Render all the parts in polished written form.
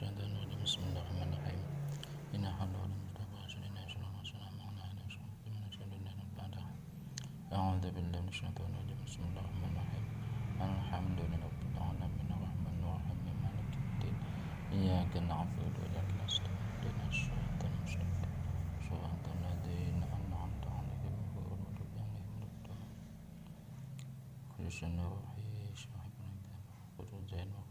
الشيطان الرجيم بسم الله الرحمن الرحيم إن حول ولا قوة إلا بالله أعوذ بالله من الشيطان الرجيم بسم الله الرحمن الرحيم الحمد لله رب العالمين الرحمن الرحيم مالك الدين إياك نعبد وإياك نستعين اهدنا الصراط المستقيم صراط الذين أنعمت عليهم غير المغضوب عليهم ولا الضالين خرجنا روحي شاهدنا خذوا زين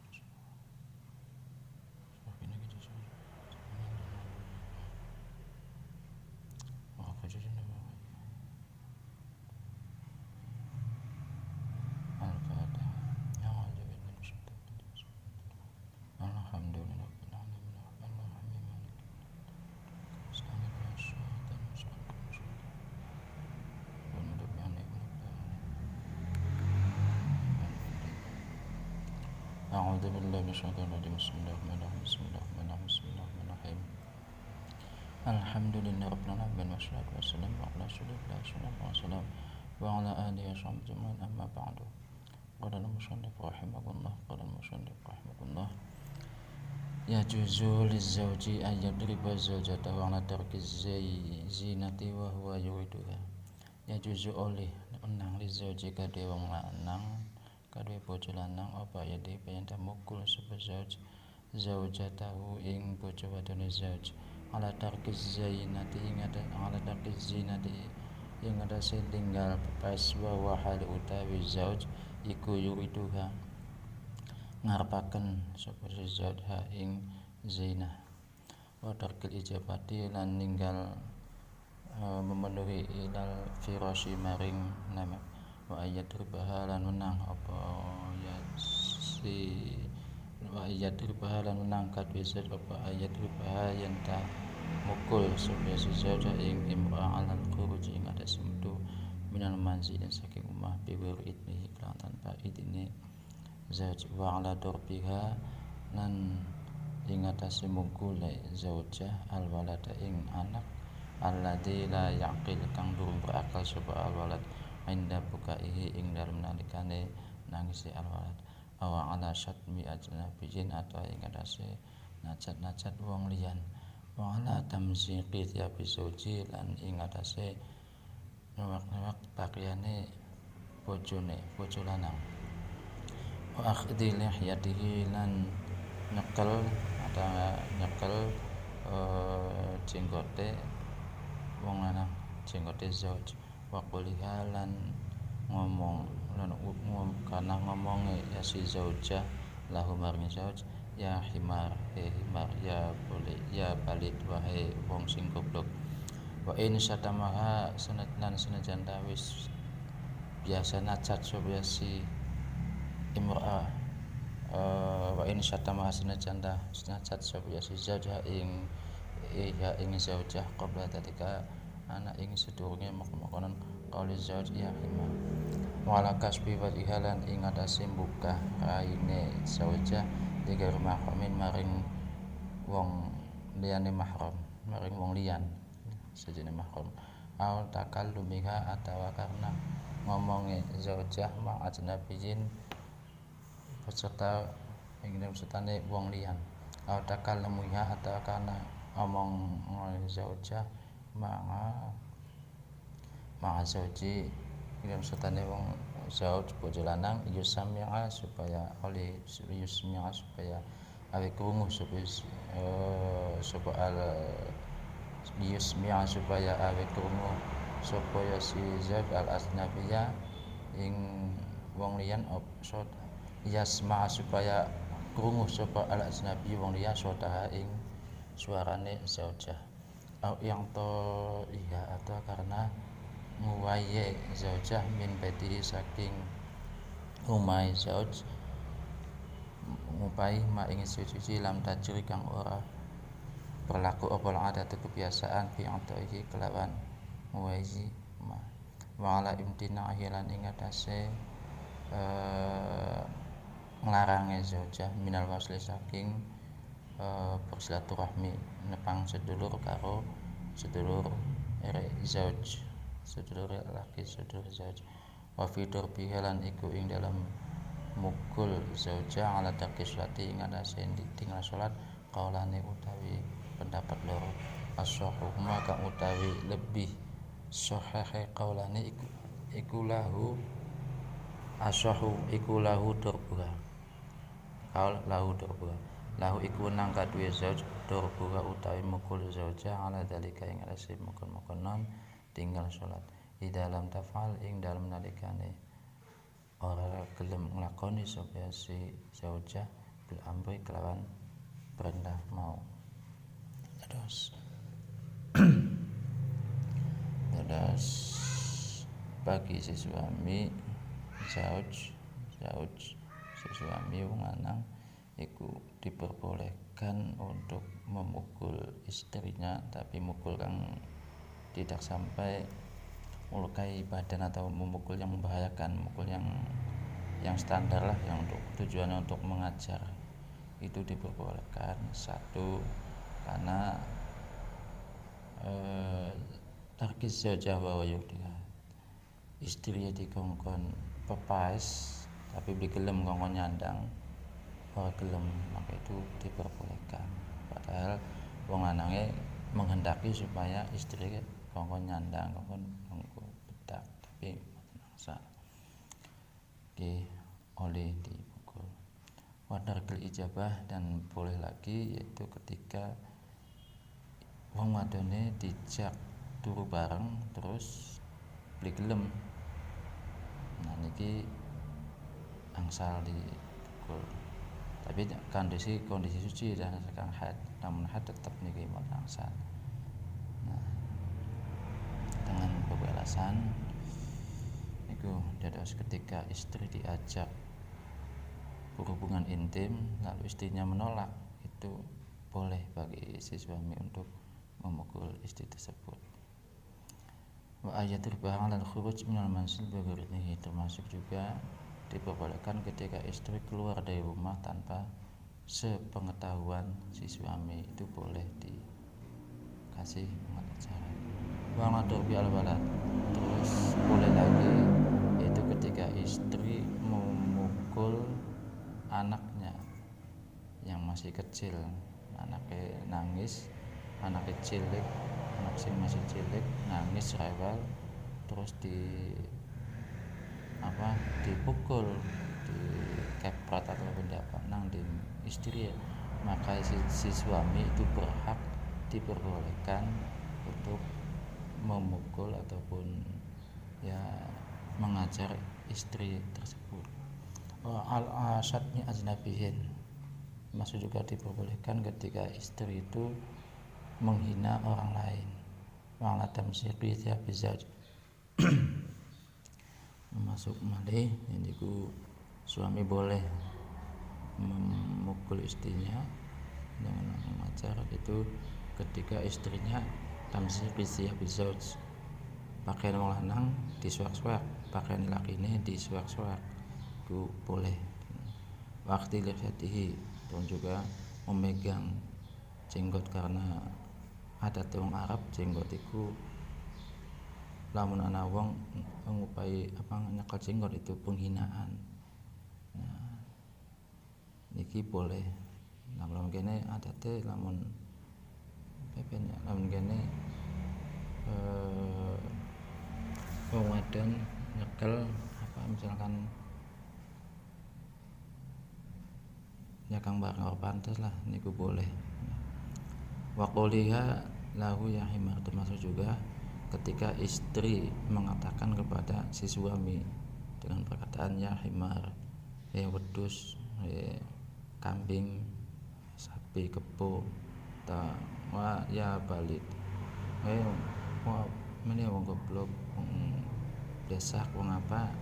أعوذ بالله من الشيطان الرجيم بسم الله الرحمن الرحيم بسم الله الرحمن الرحيم بسم الله الرحمن الرحيم الحمد لله رب العالمين والصلاة والسلام على رسول الله صلى الله عليه وسلم وعلى آله وصحبه أجمعين أما بعد قال المصنف رحمه الله يجوز للزوج أن يضرب زوجته على ترك الزينة وهو يريدها يجوز oleh menang lizauji kadhe wong lanang kadhe bojo lanang apa ya de payantah mukul sapa zaujatahu ing bojo wadone zauj ala tarkiz zainati ing ada tinggal pas wa hal utawi zauj iku yuriduha ngarepaken sapa zauj ha ing zainah wa tarkil ijabati lan ninggal memenuhi ilal firasyi maring nama wa ayat ribahalan menang apa ya si wa ayat ribahalan menang kadhe zat apa ayat ribaha yen ta mukul sapa zauja ing imra alal khuruj ing ada semtu minal manzil saking omah biwir idnihi lan tanpa idine zauj wa ala dorbiha lan ing atase mukul zaujah al walada ing anak alladzi la yaqil kang durung berakal sapa alwalad inda bukaihi ing dalem nalikane nangisi alwalad awa ala syatmi ajnabiyyin atau ing atase nacat wong liyan wa ala tamziqi thiyabi zauji lan ing atase newak pakaiane bojo lanang wa akhdhi lihyatihi lan nyekel jenggote wong lanang jenggote zauj wa quliha lan ngomong karena ngomonge ya si zaujah lahu maring zauj ya himar ya boleh ya balid wahai wong sing goblok wa in satamaha senajan wis biasa nacat sapa si imra'ah wa in satamaha senajan nacat sapa si zaujah ing zaujah qabla tatika anak ing sedurunge makanan qauli zauj ya hima wala kasbi wal ihalan ing atase buka raine zaujah tiga mahramin maring wong liyane mahram maring wong liyan sejene mahram au takallumiha atawa karena ngomonge zaujah ma ajnabiyyin peserta ing sertane wong liyan au takallumiha atawa karena omong zaujah ma'a zauji dalam sertane wong zauj bojo lanang yusami'a supaya awe krungu supaya awe krungu supaya si zauj al asnabiyya ing wong liyan yasma'a supaya krungu sapa al asnabi wong liyan sodaha ing suarane zaujah au yang to iya atau karena nguwaye zaujah min baitihi saking umai zauj ngupai ma ing suci lam tajri kang ora berlaku opol adat kebiasaan fi ataihi kelawan nguwayi ma wala imtinahi lan ing atase nglarange zaujah minal wasli saking bersilaturahmi nepang sedulur karo sedulur zauj sedulur laki sedulur zauj wa fi durbiha lan iku ing dalam mukul zaujah ala tarki sholati ing atase ditinggal salat qaulane utawi pendapat loro as-sahhu maka utawi lebih sahih qaulane iku lahu as-sahhu iku lahu durbuha qaul lahu durbuha lahu iku nang kaduwe zauj durbuha utawi mukul zauja ala dalika ing resi mukul non tinggal salat di dalam tafal ing dalam nalikane ora gelem nglakoni sapa si zauja bil amri kelawan perintah mau. Terus bagi si suami si suami wong lanang iku diperbolehkan untuk memukul istrinya, tapi mukul kang tidak sampai melukai badan atau memukul yang membahayakan, mukul yang standar lah, yang untuk tujuannya untuk mengajar, itu diperbolehkan. Satu, karena tarkis zauja wa yudiha, istri dikongkon pepais tapi beli gelem kongkon nyandang ora gelem, maka itu diperbolehkan. Padahal wong lanange menghendaki supaya istri kongkon nyandang, kongkon bedak, tapi mboten nangsa ki oleh dipukul. Wadarkil ijabah, dan boleh lagi yaitu ketika wong wadone dijak turu bareng terus beli gelem, nah niki angsal dipukul, tapi kondisi suci dan sekarang haid, namun haid tetap niki mau angsal. Nah, dengan beberapa alasan itu dados ketika istri diajak berhubungan intim lalu istrinya menolak, itu boleh bagi si suami untuk memukul istri tersebut. Wa ayatul bahang dan khuruj minal mansil bighairihi, termasuk juga diperbolehkan ketika istri keluar dari rumah tanpa sepengetahuan si suami, itu boleh dikasih pengajaran. Wa madrubi al-walad, terus boleh lagi yaitu ketika istri memukul anaknya yang masih kecil, anaknya nangis, anak cilik, anak sing masih cilik nangis rewel, terus dipukul, dikeprat atau apa nang di istri, maka si suami itu berhak diperbolehkan untuk memukul ataupun ya mengajar istri tersebut. Al-asyadni ajnabiyin, maksud juga diperbolehkan ketika istri itu menghina orang lain. Wala tamsyiqi dzabizaj masuk malih niku suami boleh memukul istrinya dengan mengajar itu ketika istrinya tamsyiqi dzabizaj, pakaian wong lanang disuak-suak, pakaian lakine disuak-suak, itu boleh. Waktu lihatihi, dan juga memegang jenggot, karena adat wong Arab jenggot iku lamun ana wong ngupai nyekel jenggot itu penghinaan. Nah, niki boleh. Nah, lamun kene adate lamun kene wong wadon nyekel misalkan nyakang barang ora pantes lah, niku boleh. Wa qoliha lahu ya himar, termasuk juga ketika istri mengatakan kepada si suami dengan perkataan ya himar, wedhus, kambing, sapi, kebo, ya balik, mene wong goblok, wong desak, wong apa,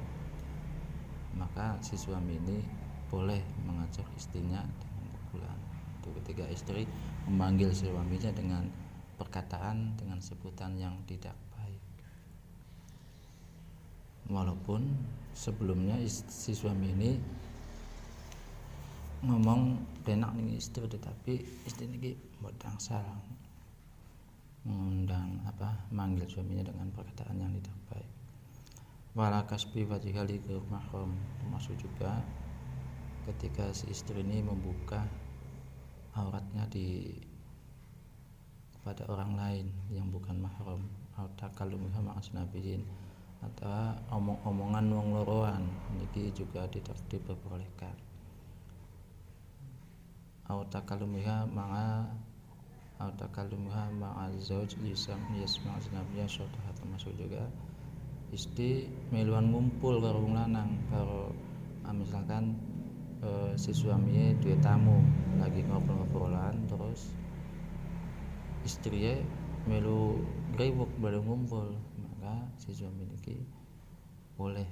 maka si suami ini boleh mengajar istrinya dengan pukulan. Itu ketika istri memanggil suaminya dengan perkataan, dengan sebutan yang tidak baik, walaupun sebelumnya si suami ini ngomong enak nih istri, tetapi istri ini mboten salah mengundang manggil suaminya dengan perkataan yang tidak baik. Wala kasbi wajhali ke mahram, termasuk juga ketika si istri ini membuka auratnya pada orang lain yang bukan mahram, atau takallumuha ma'a ajnabiyyin, atau omong-omongan wong loroan niki juga tidak diperbolehkan. Au takallumuha ma'a zauj yasma' ajnabiyya syadha, termasuk juga istri meluan ngumpul karo wong lanang, karo misalkan si suaminya duwe tamu lagi ngobrol-ngobrolan, terus istrinya melu grewuk bareng ngumpul, maka si suami niki boleh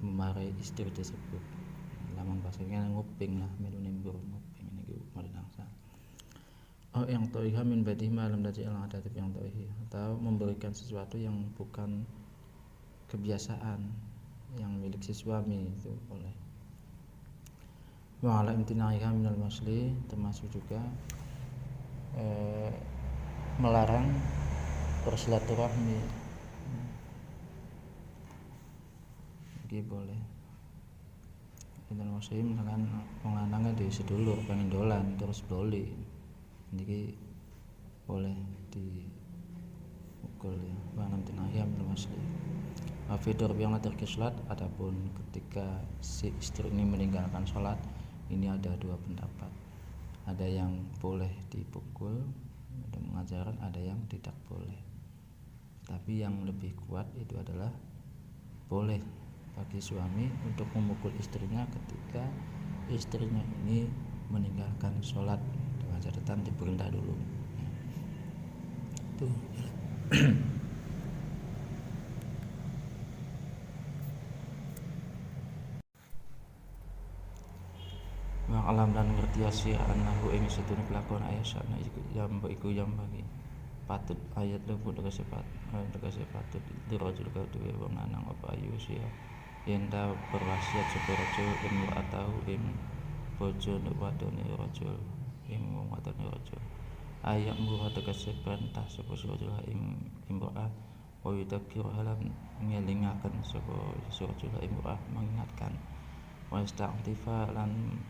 memarahi istri tersebut. Lamun bahasanya nguping lah, melu nembur nguping niki marinangsa. Yang toiha min badih malam dari al-adat yang toihi, atau memberikan sesuatu yang bukan kebiasaan yang milik si suami itu boleh. Wa ala imtinaiha minal masli, termasuk juga melarang bersilaturahmi iki boleh. Intan muslim dengan wong lanang di sedulur pengen dolan terus boli niki boleh diukul ya. Wa imtinaiha minal masli. Fitur yang terkait sholat, adapun ketika si istri ini meninggalkan sholat, ini ada dua pendapat. Ada yang boleh dipukul, ada mengajarkan, ada yang tidak boleh. Tapi yang lebih kuat itu adalah boleh bagi suami untuk memukul istrinya ketika istrinya ini meninggalkan sholat, dengan catatan diperintah dulu. Itu. Alam dan ngerti sira annahu ing sedune kelakuan ayat sana iku yang bagi patut ayat lebut tegese patut dirajul kedue wong lanang apa ayu sia yen ta berwasiat sapa rajul imra'atahu ing bojo wadone rajul ing wong wadone rajul ayat mbuh tegese perintah sapa rajul ing imra'ah wa yudakir halan ngelingaken sapa rajul imra'ah mengingatkan wa ista'tifa lan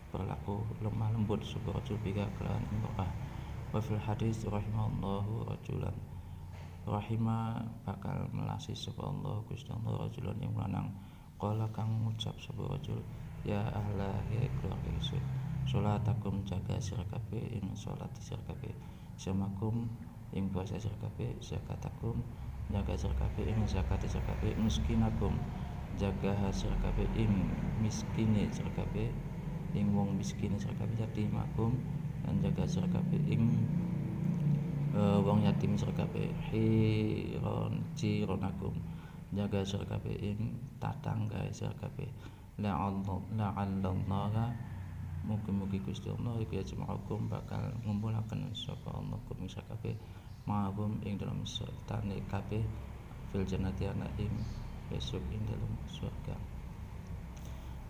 berlaku lemah lembut sapa rajul biha kelawan imra'ah. Wa fil hadis rahimallahu rajulan, rahima bakal melasi sapa Allah Gusti Allah rajulan yang lanang qala kang ngucap sapa rajul ya ahla ya keluarga isun salatakum jaga sira kabeh ing salat sira kabeh samakum ing puasa sira kabeh zakatakum jaga sira kabeh ing zakat sira kabeh miskinakum jaga sira kabeh ing miskine sira kabeh ing wong miskin sira kabeh yatimakum lan jaga sira kabeh ing wong yatim sira kabeh jironakum jaga sira kabeh ing tatangga sira kabeh la'allallaha mugi-mugi Gusti Allah iku yajma'ukum bakal ngumpulaken sapa Allah kum sira kabeh ma'hum ing dalam sertane kabeh fil jannati ana ing besok ing dalam surga.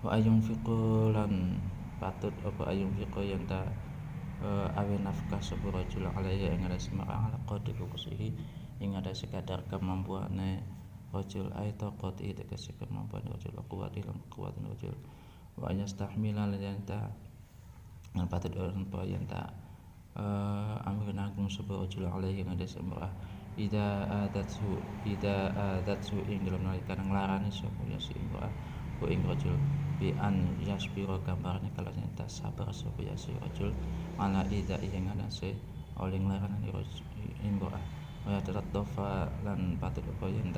Wa ayung fiqulan patut apa ayung fiqo yang tak awe nafkah sapa rajul alaiya ing ada semarang ala qadri kusihi ing ada sekadar kemampuane rajul aita qati tegese kemampuan rajul kuwat lan kuwatan rajul wa yastahmila lan ta patut orang tua yang tak ambil nanggung sapa rajul alaiya ing ada semarang ida adatsu ing dalam nalika nglarani sapa ya si imra'ah wa ing rajul bi an yasbira gambarnya kalau nyata sabar sapa ya si rajul ala ida ing anase oleh nglarani rajul imra'ah wa tadaffa lan patut apa yen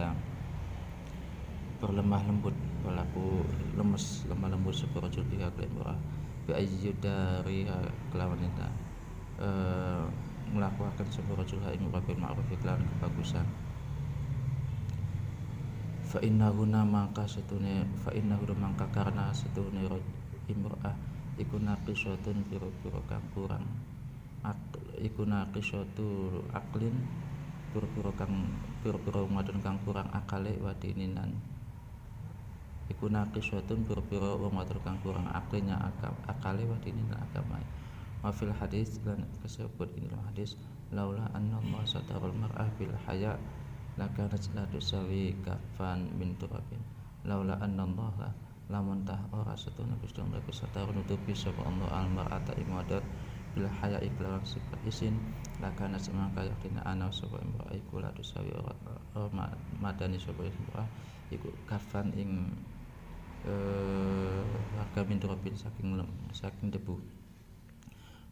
berlemah lembut berlaku lemah lembut sapa rajul bi imra'ah bi ayyudari kelawan nyata melakukan sebuah rajul ing bil ma'ruf iklan kebagusan fa innahu mangka karena setune imra'ah iku naqisatun pira-pira kang kurang iku naqisatu aklin pira-pira wadon kang kurang akale wadininan iku naqisatun pira-pira wadon kang kurang aklinya akale wadininan agama. Wafil hadis dan kesebut ini dalam hadis laula anna Allah satarul mar'ah bil haya lakanat la tusawi kafan min turabin laula anna Allah lamun tah ora setuna Gusti Allah satar nutupi sapa Allah almar'ata ing wadon bil haya iklan sifat isin lakana semangka yaktina ana sapa imra'ah iku la tusawi ora madani sapa imra'ah iku kafan ing warga min turabin saking debu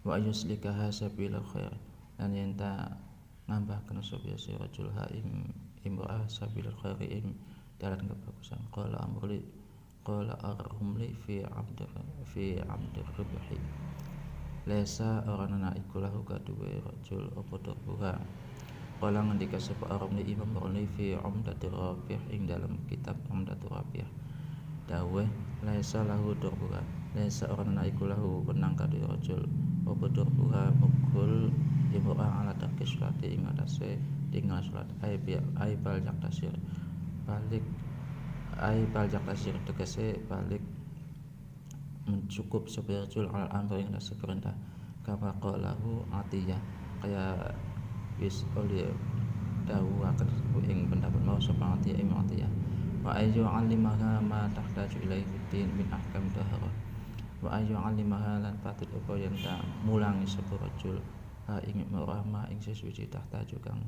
wa yuslikaha sabila khair lan yen ta nambahkeun sapa si rajul ha ing imra'ah sabila khair ing dalan kebagusan qala ar-rumli fi amdir ribhi lesa orangna iku lahu kaduwe rajul apa buha qala ngendika sapa ar-rumli imam ar-rumli fi umdatur rabih ing dalam kitab umdatur rabih dawuh lesa lahu durbuha lesa orangna iku lahu wenang kaduwe rajul apa durbuha mukul imra'ah ala tarki sholati ing atase tinggal salat ai bal yaktasir balik tegese balik mencukup seberjul al amr yang rasa perintah kama qalahu atiyah kaya wis oleh dawuhaken ing pendapat mau sapa atiyah ing atiyah wa ayyu alimaha ma tahtaju ilaihi fiddin min ahkam taharah wa ayyu alimaha lan patut apa yen ta mulangi sapa rajul ha ing marama ing sesuci tahtaju kang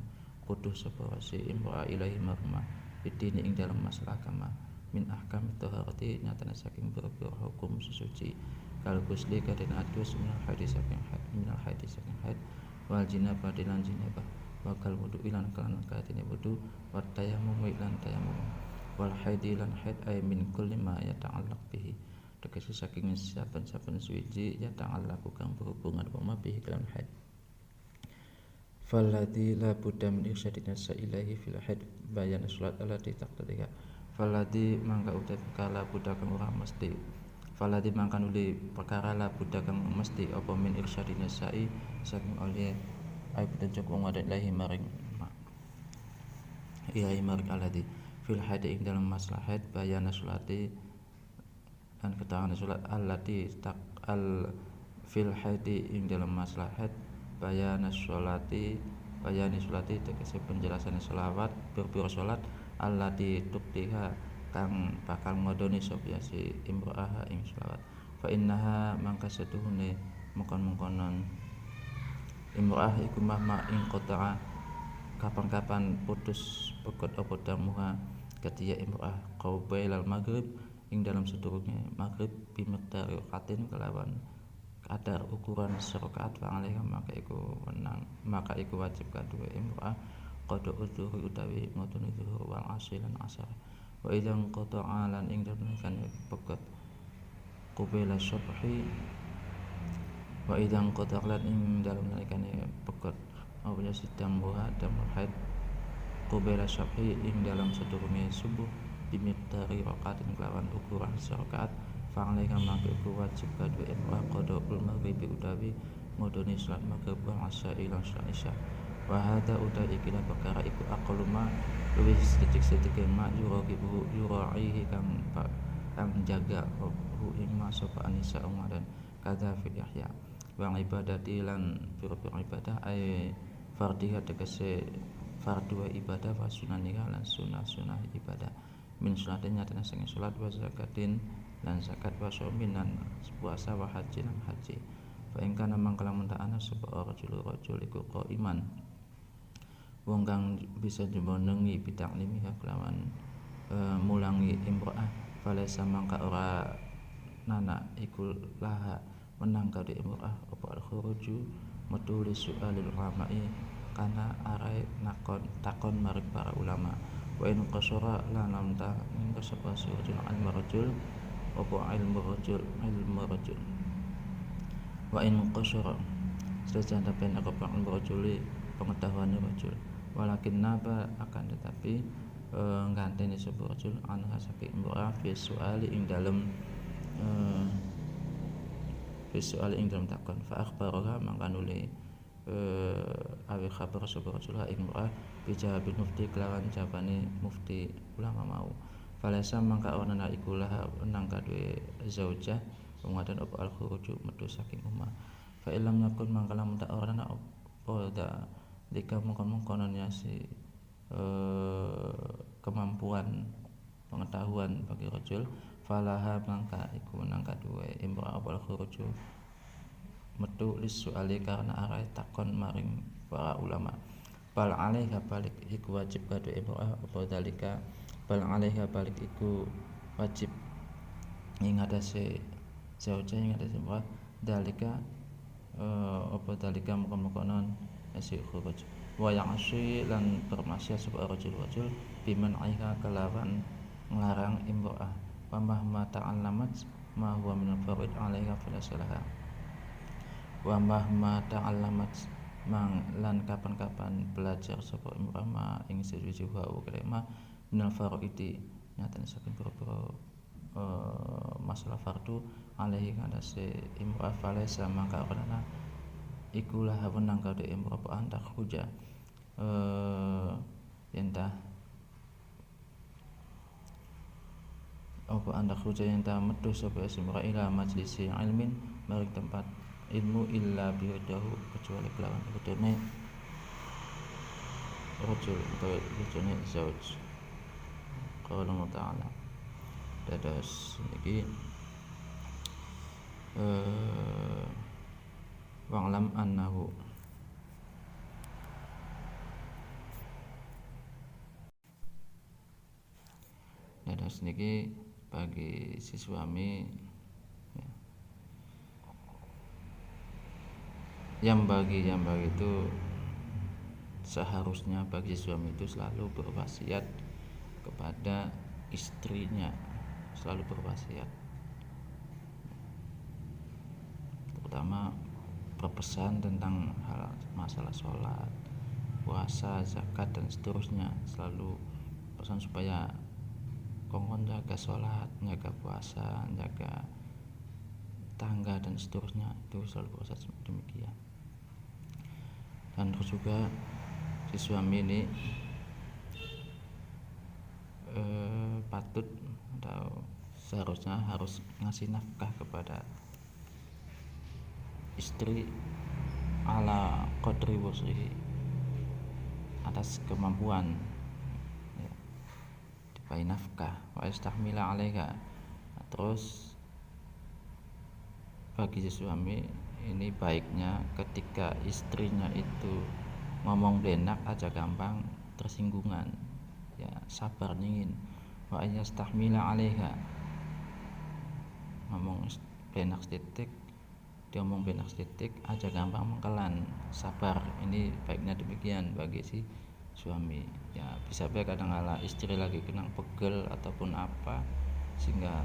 kudu sapa si imra ilaihi marma fiddin ing dalam masalah agama min ahkam taharati nyatane saking boro-boro hukum sesuci kal ghusli kadene adus min hadis saking had wal jinabah lan jinabah wa kal wudu ilan kalan kadene wudu wa tayammum ilan tayammum wal haidi lan haid ay min kulli ma yata'allaq bihi tegese saking saben-saben suci ya ta'allaq kang berhubungan apa bihi kalam haid falladhi la budda min irsyadina sa'ilahi fil haid bayan salat allati taqtadiha falladhi mangka uta kala budda kang ora mesti falladhi mangka nuli perkara la budda kang mesti apa min irsyadina sa'i saking oleh ay petunjuk wong wadah ilahi maring alladhi fil haid ing dalam masalah haid bayan salati dan keterangan salat allati taqal fil haid ing dalam masalah haid bayani salati tegese penjelasan selawat berburu salat allati tuktiha kang bakal ngodoni sapa si imra'ah ing selawat fa innaha mangka setuhune mengkon-mengkonon imra'ah iku mah ing qata'a kapan-kapan putus pekot apa damuha ketia imra'ah qabailal maghrib ing dalam sedurunge maghrib bimiqdar qatin kelawan kadar ukuran serakaat fa'alaiha maka iku wajib kadue imra'ah qada udzuri utawi ngotoni zuhur wal asilan asar wa idzan qata'a lan ing dalem kan pekot qabila subhi wa idzan qata'a lan ing dalem nalikane pekot awya sidam buha damul haid qabila subhi ing dalam sedurunge subuh bimiqdari raqatin kelawan ukuran serakaat fa'alaiha maka iku wajib kadue imra'ah qada ul maghribi utawi ngodoni salat maghrib wal asya ila salat isya wa hadza uta ikilah perkara iku aqluma luwih sedikit mak yura'ihi kang jaga hu ing masapa anisa umadan kadza fi ihya wa ibadati lan pira-pira ibadah ay fardhiha tegese fardu ibadah wa sunaniha lan sunah ibadah min salatin nyatane sing salat wa zakatin lan zakat wa shaumin lan puasa wa haji lan haji fa ing kana mangkala mentana sapa rajul iku qaiman wong kang bisa jumenengi bidang limi kelawan mulangi imra'ah falesa mangka ora nana iku laha menang kadi imra'ah apa al-khuruju metu li su'alil ulama'i kana arai takon maring para ulama wa in qasara la namta min kasaba surjul al-marjul apa ilmu rajul wa in qasara sejajan tapi aku ilmu rajuli pengetahuan rajul walakin naba akan tetapi ngganteni sebuah rajul anha saking imra'ah fi su'ali ing dalem takon fa akhbaraha mangka nuli awi khabar sebuah rajul ing imra'ah bi jawabil mufti kelawan jawabane mufti ulama mau falasa mangka ana iku lah nang kadue zaujah penguatan apa al khuruju metu saking omah fa illam yakun mangka lamun tak ora ana apa da dika mengkonon-mengkononnya si kemampuan pengetahuan bagi rajul falaha mangka iku nangka duwe imra'ah wal khuruju metu lisuali karena arah takon maring para ulama. Bal alaiha balik iku wajib kadu imra'ah apa dalika bal alaiha balik iku wajib ing atase zauja ing atase imra'ah dalika apa dalika muka-muka non asi khuruj wa ya'si lan bermaksiat sapa rajul biman aiha kelawan nglarang imra'ah wa mahma ta'allamat ma huwa min al-farid 'alaiha fala salaha wa mahma ta'allamat mang lan kapan-kapan belajar sapa imra'ah ma ing sesuatu wa kalima min al-faridi nyatane saking pira-pira masalah fardu alaihi kadase imra'ah fala sama karena ikulah wenang kade imra'ah antak huja yentah apa anda huja yentah metu sapa imra'ah ila majlisi ilmin maring tempat ilmu illa bidahu kecuali kelawan kudune rajul atau kudune zauj qala Allah ta'ala dados iki wa'lam annahu dados niki bagi si suami ya. yang bagi itu seharusnya bagi suami itu selalu berwasiat kepada istrinya, selalu berwasiat, terutama berpesan tentang hal masalah sholat, puasa, zakat dan seterusnya. Selalu pesan supaya kongkon jaga sholat, jaga puasa, jaga tangga dan seterusnya, itu selalu berpesan demikian. Dan terus juga si suami ini patut atau seharusnya harus ngasih nafkah kepada istri ala qadri wus'ihi, atas kemampuan ya, dipakai nafkah wa istahmila alaiha. Terus bagi si suami ini baiknya ketika istrinya itu ngomong benak aja gampang tersinggungan, ya sabar dingin. Wa yastahmila alaiha, ngomong benak setitik, dia ngomong benak setitik aja gampang mengkelan, sabar. Ini baiknya demikian bagi si suami. Ya bisa baik kadang kala istri lagi kena pegel ataupun apa sehingga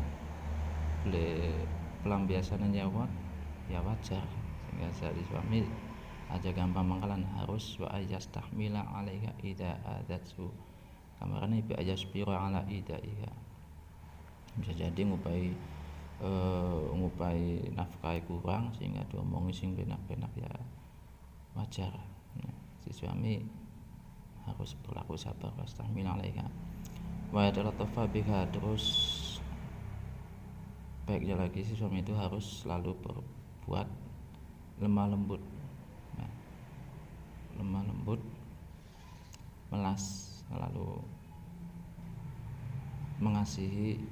pelampiasan nyawat ya wajar, sehingga si suami aja gampang mengkelan harus wa yastahmila alaiha idza adatsu kamarane bi ayasbira ala idaiha. Bisa jadi ngupai nafkah kurang sehingga diomongi sing benak-benak ya wajar. Nah, si suami harus berlaku sabar wastahmil alaiha wa yatalattafa biha. Terus baiknya lagi si suami itu harus selalu berbuat lemah lembut, nah, lemah lembut, melas, lalu mengasihi,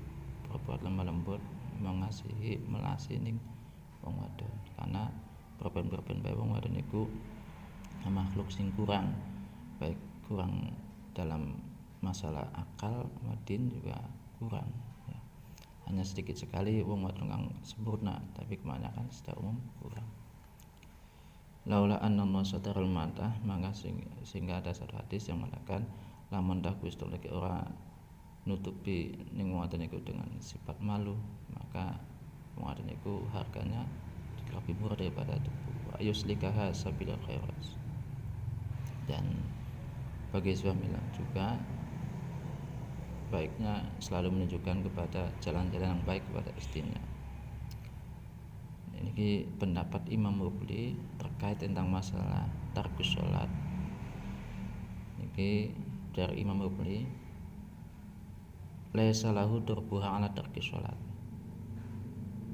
berbuat lemah lembut, mengasihi, melasi ning wong wadon. Karena perben-perben bae wong wadon iku makhluk sing kurang, baik kurang dalam masalah akal, wadin juga kurang ya. Hanya sedikit sekali wong wadon kang sempurna, tapi kebanyakan secara umum kurang. Laula anna masadarul mata, maka sehingga ada satu hadis yang mengatakan lamun dah Gusti lagi ora nutupi ning wong wadon iku dengan sifat malu, maka wong wadon iku harganya lebih murah daripada tubuh. Ayuslikaha sabila khairat. Dan bagi suami juga baiknya selalu menunjukkan kepada jalan-jalan yang baik kepada istrinya. Ini pendapat Imam Mubli terkait tentang masalah tarkus sholat. Ini dari Imam Mubli, laisa lahu durbuha ala tarkus sholat.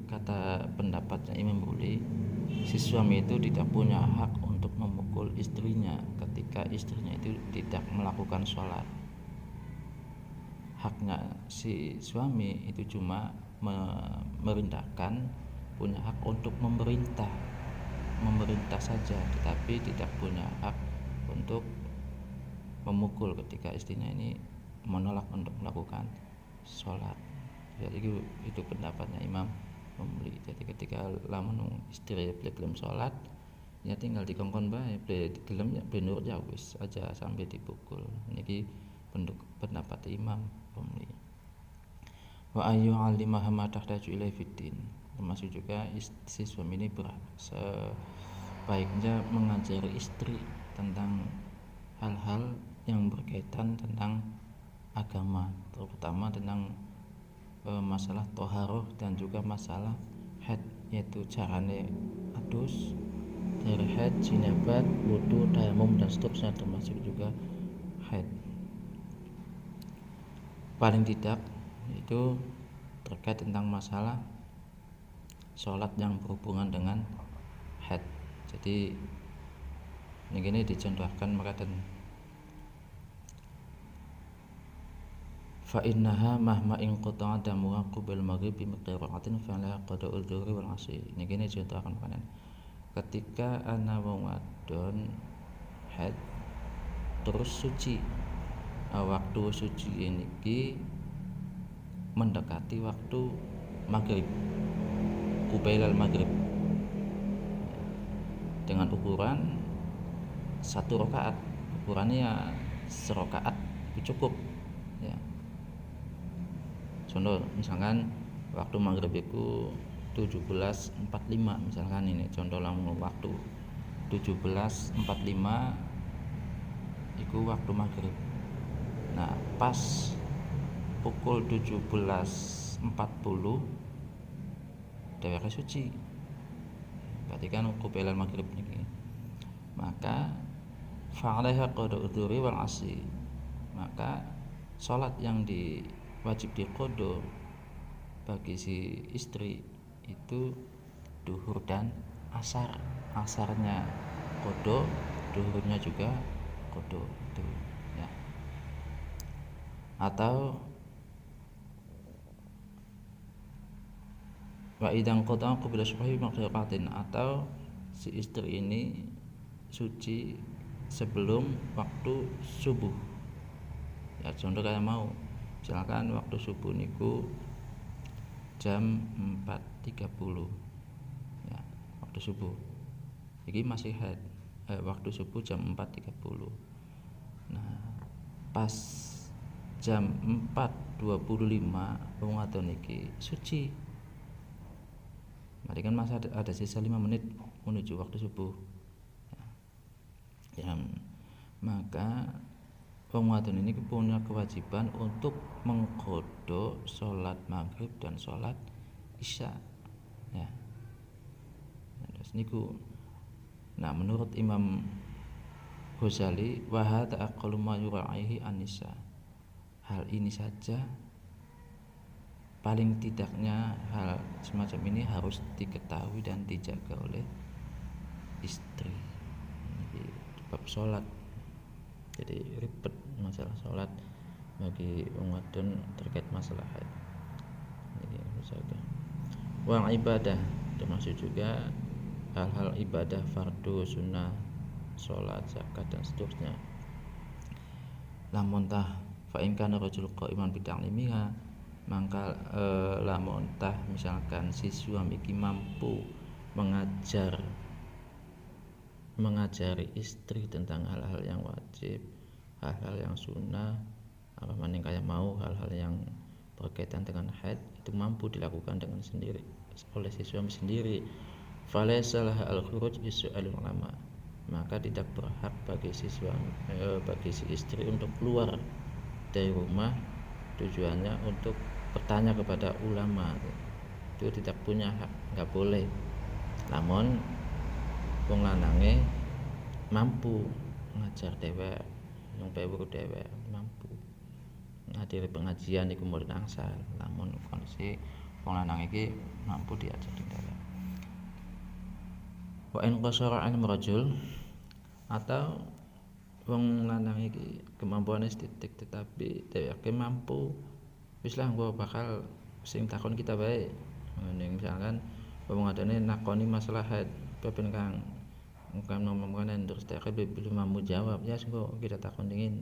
Kata pendapatnya Imam Mubli, si suami itu tidak punya hak untuk memukul istrinya ketika istrinya itu tidak melakukan sholat. Haknya si suami itu cuma merintahkan, punya hak untuk memerintah saja, tetapi tidak punya hak untuk memukul ketika istrinya ini menolak untuk melakukan sholat. Jadi itu pendapatnya Imam Mumbli. Jadi ketika lamun istri belum sholat, ya tinggal dikongkon bae, gelem ya benur ya wis aja sampai dipukul. Niki pendapat Imam Mumbli. Wa ayu alimah ma tahtaju ilai fiddin. Termasuk juga siswa ini sebaiknya mengajari istri tentang hal-hal yang berkaitan tentang agama, terutama tentang masalah toharoh dan juga masalah haid, yaitu carane adus dari haid, jinabat, wudu, tayamum dan seterusnya, termasuk juga haid. Paling tidak itu terkait tentang masalah sholat yang berhubungan dengan haid. Jadi ini dicontohkan makaten fa innaha mahma in qata'a damuha qabla maghrib bi miqdar ra'atin fa la qada'ul dhuhri wal 'ashri. Niki contohkan makaten ketika ana wong wadon haid terus suci, waktu suci ini mendekati waktu maghrib, kubailal maghrib, dengan ukuran 1 rakaat, ukurannya ya serakaat cukup ya. Contoh misalkan waktu maghrib itu 17.45 misalkan, ini contoh langsung waktu 17.45 itu waktu maghrib. Nah pas pukul 17.40 dheweke suci, berarti kan kubelan maghrib ini, maka fa'alaiha qada'udz dzuri wal 'ashri, maka salat yang wajib diqada bagi si istri itu duhur dan asar. Asarnya qada, duhurnya juga qada itu ya. Atau wa idang qata'a qabla subhi maqdaratin, atau si istri ini suci sebelum waktu subuh ya. Contoh kayak mau misalkan waktu subuh niku jam 4.30 ya, waktu subuh ini masih haid, waktu subuh jam 4.30. Nah pas jam 4.25 wong wadon iki suci, berarti kan masih ada sisa 5 menit menuju waktu subuh ya. Maka wong wadon ini punya kewajiban untuk mengqadha sholat maghrib dan sholat isya ya. Terus niku, nah menurut Imam Ghazali wa hadza aqallu ma yura'ihi an-nisa, hal ini saja paling tidaknya hal semacam ini harus diketahui dan dijaga oleh istri. Ini bab sholat, jadi ribet masalah sholat bagi wong wadon terkait masalah haid. Jadi misalnya wang ibadah, termasuk juga hal-hal ibadah fardu, sunnah, sholat, zakat dan seterusnya. Lamun tah fa in kana rajul qa'iman bi ta'limiha, maka lamun tah misalkan si suami iki mampu mengajari istri tentang hal-hal yang wajib, hal-hal yang sunnah, apa maning kayak mau hal-hal yang berkaitan dengan haid, itu mampu dilakukan dengan sendiri oleh si suami sendiri. Falaysa laha al-khuruj bi su'alil ulama, maka tidak berhak bagi si suami bagi si istri untuk keluar dari rumah tujuannya untuk bertanya kepada ulama. Itu tidak punya hak, nggak boleh. Namun wong lanange mampu ngajar dhewek, yang pewuru dhewek mampu ngadiri pengajian iku murid angsal, namun kondisi wong lanang iki mampu diajari dhewek. Wa in qasara ilmu rajul, atau wong lanang iki kemampuane titik tetapi dheweke mampu wis lah gua bakal sing takon kita bae. Misalkan pemengadane nakoni masalah haid pepen kang ngomong-ngomongan terus tak belum mampu jawab ya sengko kita takon dingin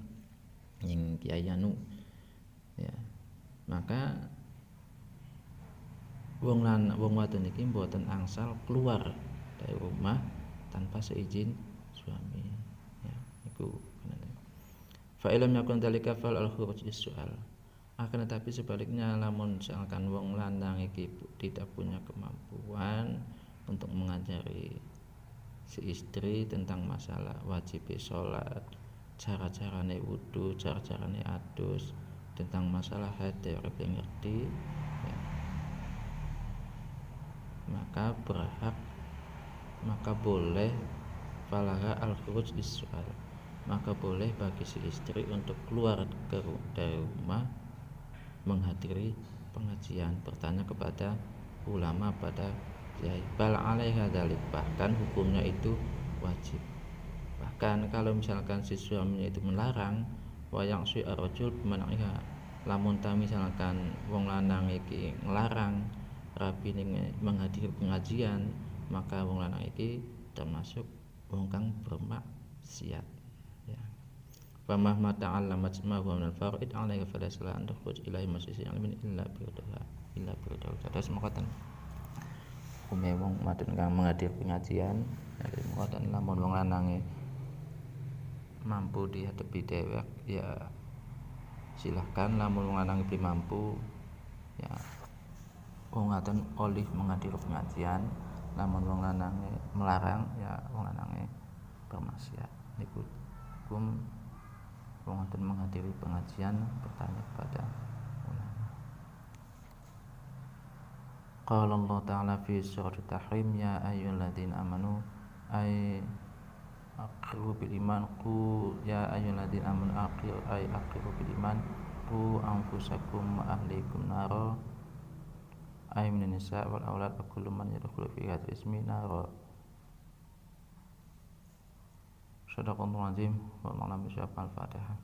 yang Kiai anu ya maka wong wadon iki mboten angsal keluar dari rumah tanpa seizin suami ya iku fa ilam yakun dalika fal al khuruj is-su'al akan tetapi sebaliknya lamun misalkan wong lanang iki tidak punya kemampuan untuk mengajari si istri tentang masalah wajib sholat, cara-carane wudu, cara-carane adus, tentang masalah haid ya ngerti ya. maka boleh falaha al-khuruj is-su'al maka boleh bagi si istri untuk keluar dari rumah menghadiri pengajian bertanya kepada ulama pada kiai bal alaiha dzalik bahkan hukumnya itu wajib bahkan kalau misalkan si suaminya itu melarang wayang si arrajul bimana'iha lamun ta misalkan wong lanang iki nglarang rapine menghadiri pengajian maka wong lanang iki termasuk wong kang bermaksiat ya famahma ta'allama ma huwa minal faraid 'alaihi fala salah an tukhruj ilaihi masjid ilmin illa biridha terus mengatakan hukume wong wadon kang menghadiri pengajian dari mengatakan lamun wong lanange mampu dihadapi dhewek ya silahkan lamun wong lanang iki mampu ya wong wadon oleh menghadiri pengajian lamun wong lanange melarang ya wong lanange bermaksiat niku hukum wong wadon menghadiri pengajian bertanya kepada ulama. Qala Allah Ta'ala fi surat Tahrim ya ayyuhalladzina amanu aqiru bil iman qu ya ayyuhalladzina amanu aqiru bil iman qu anfusakum wa ahlikum nara ay minan nisa wal aulad wa kullu man yadkhulu fi hadhihi ismi nara. Sadaqallahul azim wa ma'lam bisyafal Fatihah.